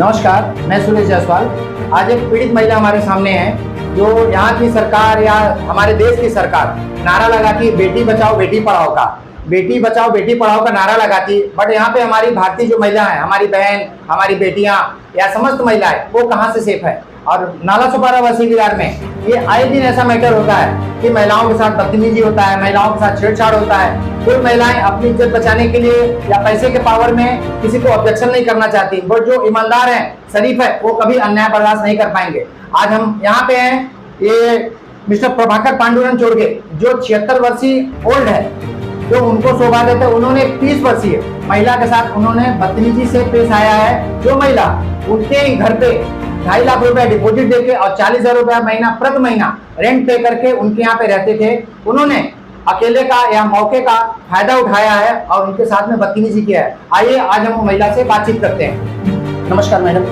नमस्कार, मैं सुरेश जायसवाल। आज एक पीड़ित महिला हमारे सामने है जो यहाँ की सरकार या हमारे देश की सरकार नारा लगाती बेटी बचाओ बेटी पढ़ाओ का, बेटी बचाओ बेटी पढ़ाओ का नारा लगाती, बट यहाँ पे हमारी भारतीय जो महिला है, हमारी बहन, हमारी बेटियाँ या समस्त महिलाएं, वो कहाँ से सेफ है। और नाला सुपारा बस्ती विहार में ये आए दिन ऐसा मैटर होता है कि महिलाओं के साथ बदतमीजी होता है, महिलाओं के साथ छेड़छाड़ होता है। कोई महिलाएं अपनी इज्जत बचाने के लिए या पैसे के पावर में किसी को ऑब्जेक्शन नहीं करना चाहती, बट जो ईमानदार है, शरीफ है, वो कभी अन्याय बर्दाश्त नहीं कर पाएंगे। आज हम यहाँ पे हैं, ये मिस्टर प्रभाकर पांडुरंग चोरगे जो 76 वर्षीय ओल्ड है, जो उनको शोभा देते हैं। उन्होंने 30 वर्षीय महिला के साथ उन्होंने बदतमीजी से पेश आया है। जो महिला उनके ही घर पे 2.5 लाख रुपया डिपॉजिट देके और 40,000 रुपया महीना प्रति महीना रेंट पे करके उनके यहाँ पे रहते थे, उन्होंने अकेले का या मौके का फायदा उठाया है और उनके साथ में बदतमीजी किया है। आइए आज हम महिला से बातचीत करते हैं। नमस्कार मैडम।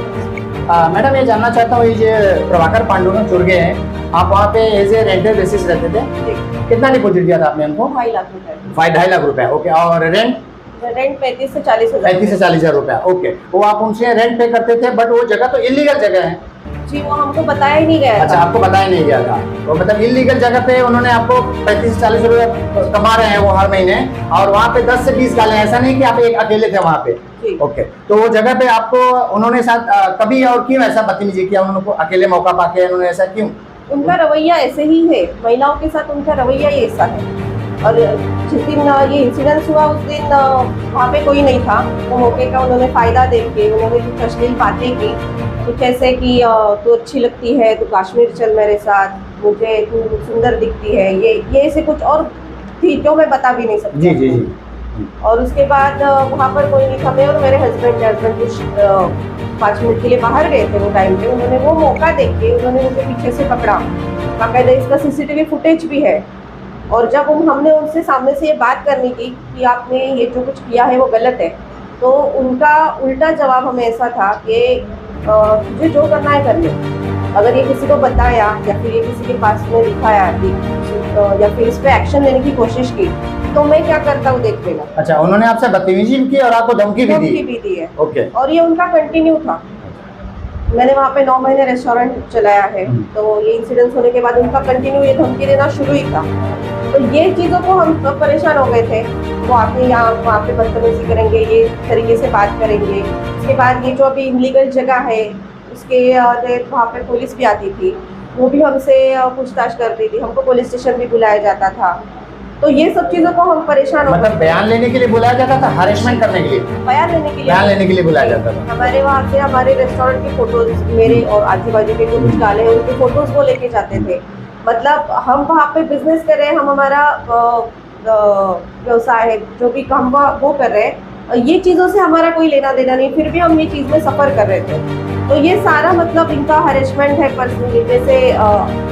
मैडम ये जानना चाहता हूँ, ये जो प्रभाकर पांडुरंग चुर्गे हैं, आप वहाँ पे एज ए रेंटल बेसिस रहते थे, कितना डिपॉजिट दिया था आपने हमको? 2.5 लाख रुपए। 2.5 लाख रुपया, ओके। और रेंट 35 से 40 हज़ार। 35 से 40,000 रुपया, ओके। वो आप उनसे रेंट पे करते थे, बट वो जगह तो इलीगल जगह है। जी, वो हमको बताया ही नहीं गया। अच्छा, आपको बताया नहीं गया था। तो मतलब इलीगल जगह पे उन्होंने आपको 35 से 40 रुपया कमा रहे हैं वो हर महीने, और वहाँ पे 10 से 20 गाले, ऐसा नहीं कि आप एक अकेले थे वहाँ पे। ओके, तो वो जगह पे आपको उन्होंने साथ कभी और क्यों ऐसा बदतमीजी किया? उनको अकेले मौका पाके उन्होंने ऐसा क्यों? उनका रवैया ऐसे ही है, महिलाओं के साथ उनका रवैया ही ऐसा है। और जिस दिन ये इंसिडेंस हुआ उस दिन वहाँ पे कोई नहीं था, तो मौके का उन्होंने फ़ायदा देख के उन्होंने कुछ अश्लील बातें की, कुछ ऐसे कि तू अच्छी लगती है, तू कश्मीर चल मेरे साथ, मुझे तू सुंदर दिखती है, ये ऐसे कुछ और थी जो मैं बता भी नहीं सकती। जी जी जी। और उसके बाद वहाँ पर कोई नहीं था, मैं और मेरे हस्बैंड कुछ 5 मिनट के लिए बाहर गए थे वो टाइम पे। उन्होंने वो मौका देख के उन्होंने मुझे पीछे से पकड़ा, बाकायदा इसका CCTV फुटेज भी है। और जब हमने उनसे सामने से ये बात करनी की कि आपने ये जो कुछ किया है वो गलत है, तो उनका उल्टा जवाब हमें ऐसा था कि तुझे जो करना है कर ले, अगर ये किसी को बताया या फिर ये किसी के पास में दिखाया या फिर इस पे एक्शन लेने की कोशिश की तो मैं क्या करता हूँ देख लेना। अच्छा, उन्होंने आपसे बदतमीजी भी की और आपको धमकी भी दी है। ओके। और ये उनका कंटिन्यू था। मैंने वहाँ पे 9 महीने रेस्टोरेंट चलाया है, तो ये इंसिडेंस होने के बाद उनका कंटिन्यू ये धमकी देना शुरू ही था। तो ये चीज़ों को हम सब परेशान हो गए थे। वो आके यहाँ वहाँ पे बदतमीजी करेंगे, ये तरीके से बात करेंगे। उसके बाद ये जो अभी इलीगल जगह है उसके वहाँ पे पुलिस भी आती थी, वो भी हमसे पूछताछ करती थी, हमको पुलिस स्टेशन भी बुलाया जाता था। तो ये सब चीज़ों को हम परेशान हो, मतलब बयान लेने के लिए बुलाया जाता था, हरेसमेंट करने के लिए? बयान लेने के लिए बुलाया जाता था। हमारे वहाँ से हमारे रेस्टोरेंट की फोटोज, मेरे और आजू बाजू के जो कुछ गाले हैं उनकी फोटोज वो लेके जाते थे। मतलब हम वहाँ पे बिजनेस कर रहे हैं, हम हमारा व्यवसाय है जो भी हम वो कर रहे हैं, ये चीज़ों से हमारा कोई लेना देना नहीं, फिर भी हम ये चीज़ में सफ़र कर रहे थे। तो ये सारा मतलब इनका हरेसमेंट है पर्सनली, जैसे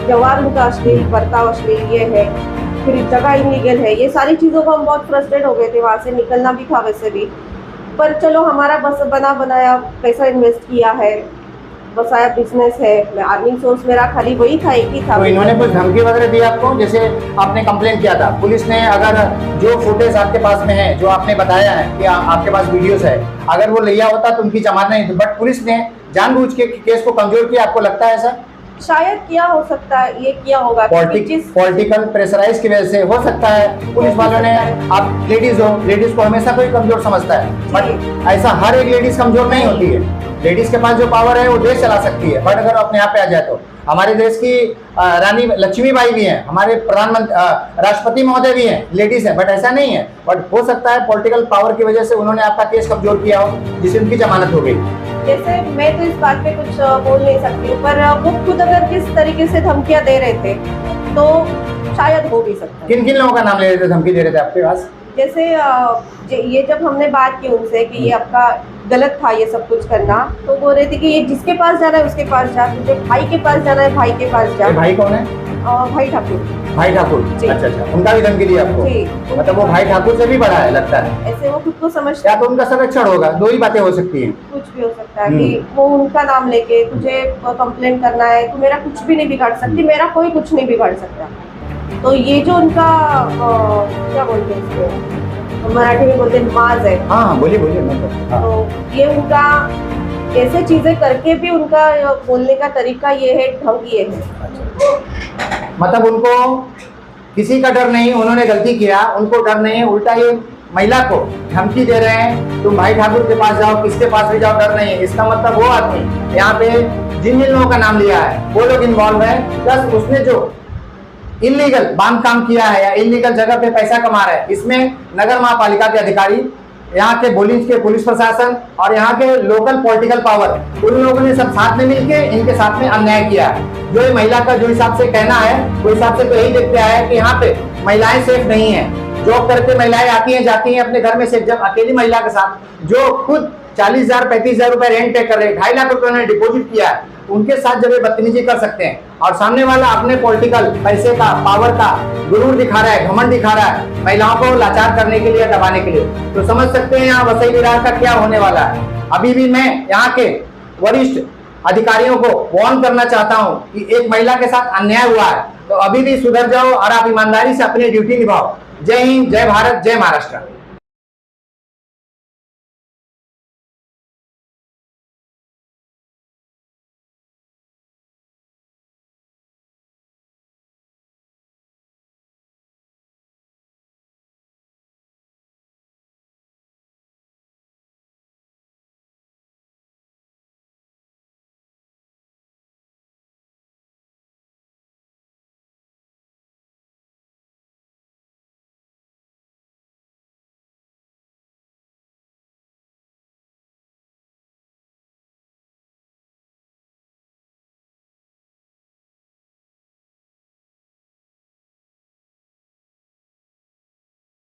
व्यवहार उनका अश्लील, बर्ताव अश्लील ये है, फिर जगह इलीगल है, ये सारी चीज़ों को हम बहुत फ्रस्ट्रेट हो गए थे। वहाँ से निकलना भी था वैसे भी, पर चलो हमारा बस बना बनाया पैसा इन्वेस्ट किया है, बसाया बिजनेस है, मैं अर्निंग सोर्स मेरा खाली वही था, एक ही था। तो इन्होंने कुछ धमकी वगैरह दी आपको? जैसे आपने कंप्लेन किया था, पुलिस ने अगर जो फुटेज आपके पास में है, जो आपने बताया है कि आपके पास वीडियोस है, अगर वो लिया होता तो उनकी जमानत नहीं थी, बट पुलिस ने जानबूझ के केस को कमजोर किया, आपको लगता है ऐसा? शायद किया हो सकता है, ये किया होगा पॉलिटिकल प्रेशराइज की वजह से हो सकता है। पुलिस वालों ने, आप लेडीज हो, लेडीज को हमेशा कोई कमजोर समझता है, बट ऐसा हर एक लेडीज कमजोर नहीं होती है। लेडीज के पास जो पावर है वो देश चला सकती है, बट अगर अपने यहाँ पे आ जाए तो हमारे देश की रानी लक्ष्मीबाई भी हैं, हमारे प्रधानमंत्री राष्ट्रपति महोदय भी हैं, लेडीज हैं, बट ऐसा नहीं है। बट हो सकता है पॉलिटिकल पावर की वजह से उन्होंने आपका केस कमजोर किया हो, जिससे उनकी जमानत हो गई। जैसे मैं तो इस बात पे कुछ बोल नहीं सकती हूँ, पर वो खुद अगर किस तरीके से धमकियाँ दे रहे थे तो शायद हो भी सकता है। किन किन लोगों का नाम ले रहे थे, धमकी दे रहे थे आपके पास? जैसे ये जब हमने बात की उनसे कि ये आपका गलत था ये सब कुछ करना, तो बोल रहे थे कि ये जिसके पास जाना है उसके पास जा, तुझे भाई के पास जाना है भाई के पास जा। भाई कौन है? भाई ठाकुर। भाई ठाकुर, अच्छा अच्छा, उनका भी धमकी दी आपको? मतलब वो भाई ठाकुर से भी बड़ा है लगता है। ऐसे वो खुद को समझता है, तो उनका संरक्षण होगा, दो ही बातें हो सकती हैं। कुछ भी हो सकता है कि वो उनका नाम लेके तुझे कंप्लेंट करना है, तू मेरा कुछ भी नहीं बिगाड़ सकती, मेरा कोई कुछ नहीं बिगाड़ सकता। तो ये जो उनका क्या बोलते हैं उसको, मराठी में बोलते हैं माज है। हाँ बोलिए बोलिए। तो ये उनका ऐसे चीजें करके भी उनका बोलने का तरीका ये है, ढंग ये है। मतलब उनको किसी का डर नहीं, उन्होंने गलती किया, उनको डर नहीं है, उल्टा ये महिला को धमकी दे रहे हैं, तुम भाई ठाकुर के पास जाओ, किसके पास भी जाओ, डर नहीं है। इसका मतलब वो आदमी यहाँ पे जिन जिन लोगों का नाम लिया है वो लोग इन्वॉल्व है, प्लस उसने जो इलीगल बांध काम किया है या इलीगल जगह पे पैसा कमा रहा है, इसमें नगर महापालिका के अधिकारी, यहाँ के बोलिंज के पुलिस प्रशासन और यहाँ के लोकल पॉलिटिकल पावर, उन लोगों ने सब साथ में मिलके इनके साथ में अन्याय किया है। जो ये महिला का जो हिसाब से कहना है, वो हिसाब से तो यही देखते हैं कि यहाँ पे महिलाएं सेफ नहीं है। जॉब करके महिलाएं आती हैं जाती हैं अपने घर में से, जब अकेली महिला के साथ जो खुद 40,000 35,000 रुपए रेंट पे कर रहे, 2.5 लाख रुपए उन्होंने डिपॉजिट किया है, उनके साथ जब ये बदतमीजी कर सकते हैं और सामने वाला अपने पॉलिटिकल पैसे का, पावर का गुरूर दिखा रहा है, घमंड दिखा रहा है महिलाओं को लाचार करने के लिए, दबाने के लिए, तो समझ सकते हैं यहाँ वसई विरार का क्या होने वाला है। अभी भी मैं यहाँ के वरिष्ठ अधिकारियों को वार्न करना चाहता हूँ कि एक महिला के साथ अन्याय हुआ है तो अभी भी सुधर जाओ और आप ईमानदारी से अपनी ड्यूटी निभाओ। जय हिंद, जय भारत, जय महाराष्ट्र।